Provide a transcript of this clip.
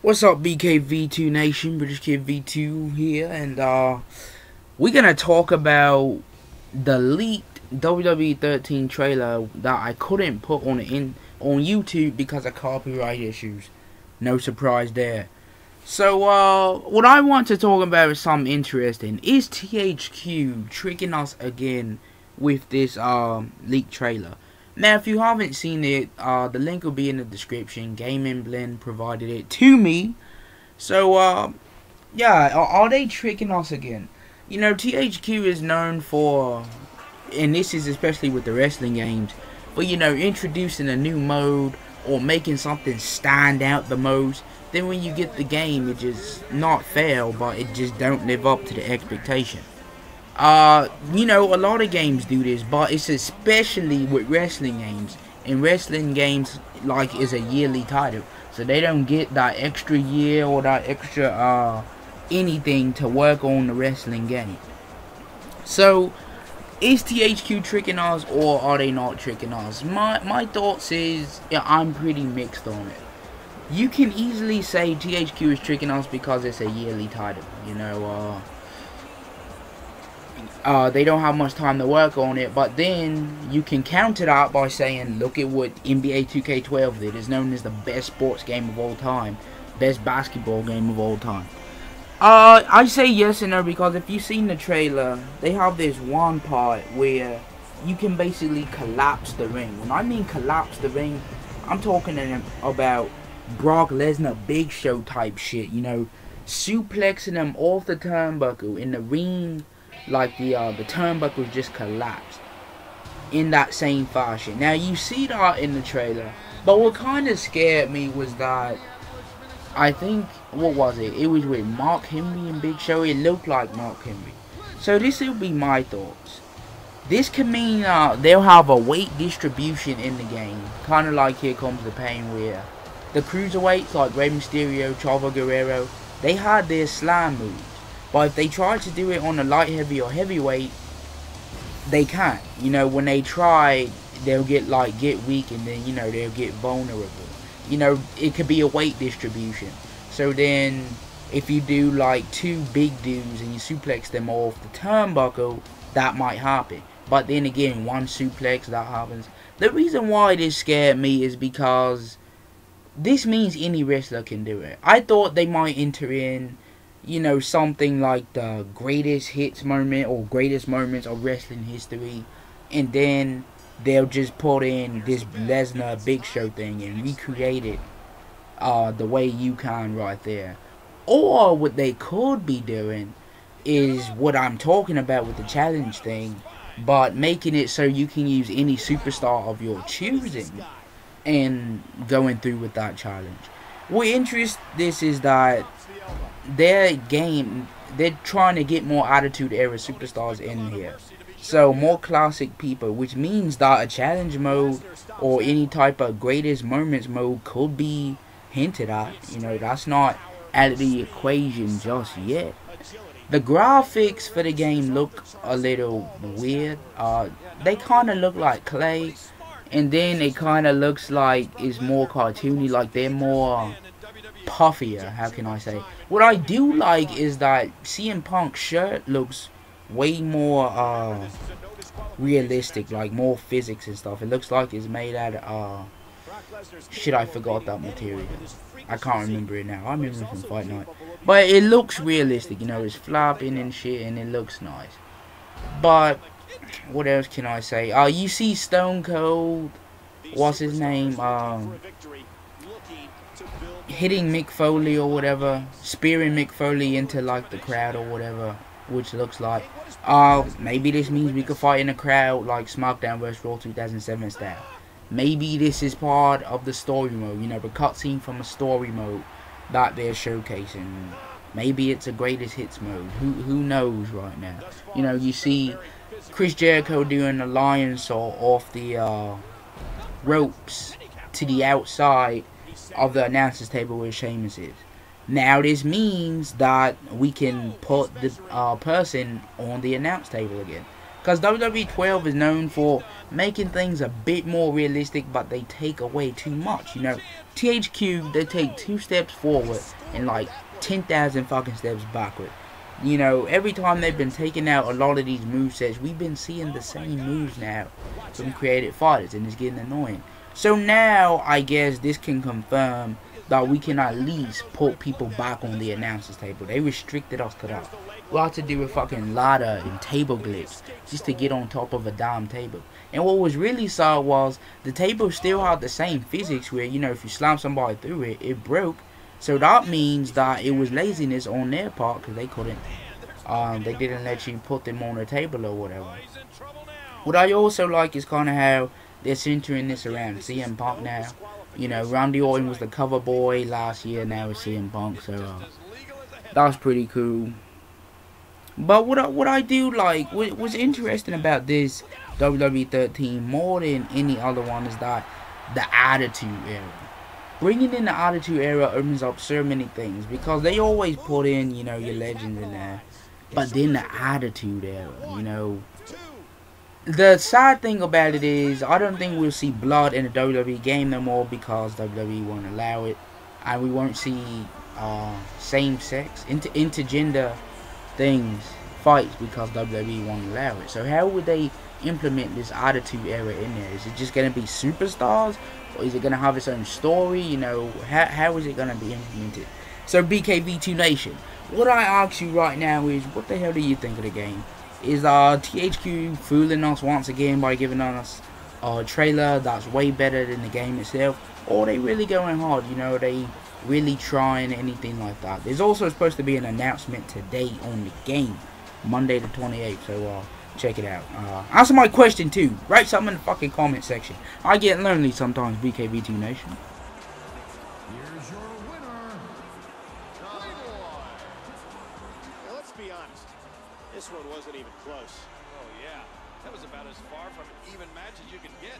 What's up, BKV2 Nation? British Kid V2 here, and we're gonna talk about the leaked WWE 13 trailer that I couldn't put on YouTube because of copyright issues. No surprise there. So, what I want to talk about is something interesting. Is THQ tricking us again with this leaked trailer? Now, if you haven't seen it, the link will be in the description. Gaming Blend provided it to me. So, yeah, are they tricking us again? You know, THQ is known for, and this is especially with the wrestling games, for, you know, introducing a new mode or making something stand out the most. Then when you get the game, it just not fail, but it just don't live up to the expectation. You know, a lot of games do this, but it's especially with wrestling games. And wrestling games, like, is a yearly title. So they don't get that extra year or that extra, anything to work on the wrestling game. So, is THQ tricking us or are they not tricking us? My thoughts is, yeah, I'm pretty mixed on it. You can easily say THQ is tricking us because it's a yearly title, you know, they don't have much time to work on it, but then you can counter that by saying, look at what NBA 2K12 did. It's known as the best sports game of all time, best basketball game of all time. I say yes and no because if you've seen the trailer, they have this one part where you can basically collapse the ring. When I mean collapse the ring, I'm talking about Brock Lesnar Big Show type shit, you know, suplexing them off the turnbuckle in the ring. Like the turnbuckles just collapsed in that same fashion. Now you see that in the trailer, but what kind of scared me was that I think, what was it? It was with Mark Henry and Big Show. It looked like Mark Henry. So this will be my thoughts. This can mean they'll have a weight distribution in the game, kind of like Here Comes the Pain, where the cruiserweights like Rey Mysterio, Chavo Guerrero, they had their slam moves. But if they try to do it on a light heavy or heavyweight, they can't. You know, when they try, they'll get weak and then, you know, they'll get vulnerable. You know, it could be a weight distribution. So then, if you do like two big dudes and you suplex them off the turnbuckle, that might happen. But then again, one suplex, that happens. The reason why this scared me is because this means any wrestler can do it. I thought they might enter in, you know, something like the greatest hits moment or greatest moments of wrestling history, and then they'll just put in this Lesnar Big Show thing and recreate it the way you can right there. Or what they could be doing is what I'm talking about with the challenge thing, but making it so you can use any superstar of your choosing and going through with that challenge. What interests this is that their game, they're trying to get more Attitude Era superstars in here. So more classic people, which means that a challenge mode or any type of greatest moments mode could be hinted at. You know, that's not out of the equation just yet. The graphics for the game look a little weird. They kind of look like clay, and then it kind of looks like it's more cartoony, like they're more puffier, how can I say. What I do like is that CM Punk's shirt looks way more realistic, like more physics and stuff. It looks like it's made out of shit, I forgot that material. I can't remember it now. I remember it from Fight Night. But it looks realistic, you know, it's flapping and shit and it looks nice. But what else can I say? You see Stone Cold, what's his name? Hitting Mick Foley or whatever, spearing Mick Foley into like the crowd or whatever, which looks like maybe this means we could fight in a crowd like SmackDown vs Raw 2007 style. Maybe this is part of the story mode, you know, the cutscene from a story mode that they're showcasing. Maybe it's a greatest hits mode. Who knows right now? You know, you see Chris Jericho doing a lion saw off the ropes to the outside of the announcer's table where Sheamus is. Now this means that we can put the person on the announce table again. Because WWE 12 is known for making things a bit more realistic, but they take away too much. You know, THQ, they take 2 steps forward and like 10,000 fucking steps backward. You know, every time they've been taking out a lot of these movesets, we've been seeing the same moves now from creative fighters, and it's getting annoying. So now, I guess this can confirm that we can at least put people back on the announcers table. They restricted us to that. We had to do a fucking ladder and table glitch just to get on top of a damn table. And what was really sad was the table still had the same physics where, you know, if you slam somebody through it, it broke. So that means that it was laziness on their part because they couldn't. They didn't let you put them on a table or whatever. What I also like is kind of how they're centering this around CM Punk now. You know, Randy Orton was the cover boy last year, now it's CM Punk, so that's pretty cool. But what I do like, what's interesting about this WWE 13 more than any other one is that the Attitude Era. Bringing in the Attitude Era opens up so many things because they always put in, you know, your legends in there. But then the Attitude Era, you know. The sad thing about it is, I don't think we'll see blood in a WWE game no more because WWE won't allow it. And we won't see same-sex, intergender things, fights because WWE won't allow it. So how would they implement this Attitude Era in there? Is it just going to be superstars? Or is it going to have its own story? You know, how is it going to be implemented? So BKV2 Nation, what I ask you right now is, what the hell do you think of the game? Is THQ fooling us once again by giving us a trailer that's way better than the game itself? Or are they really going hard? You know, are they really trying anything like that? There's also supposed to be an announcement today on the game, Monday the 28th, so check it out. Answer my question too. Write something in the fucking comment section. I get lonely sometimes, BKV2 Nation. Here's your winner, Playboy. Now, let's be honest. This one wasn't even close. Oh, yeah. That was about as far from an even match as you could get.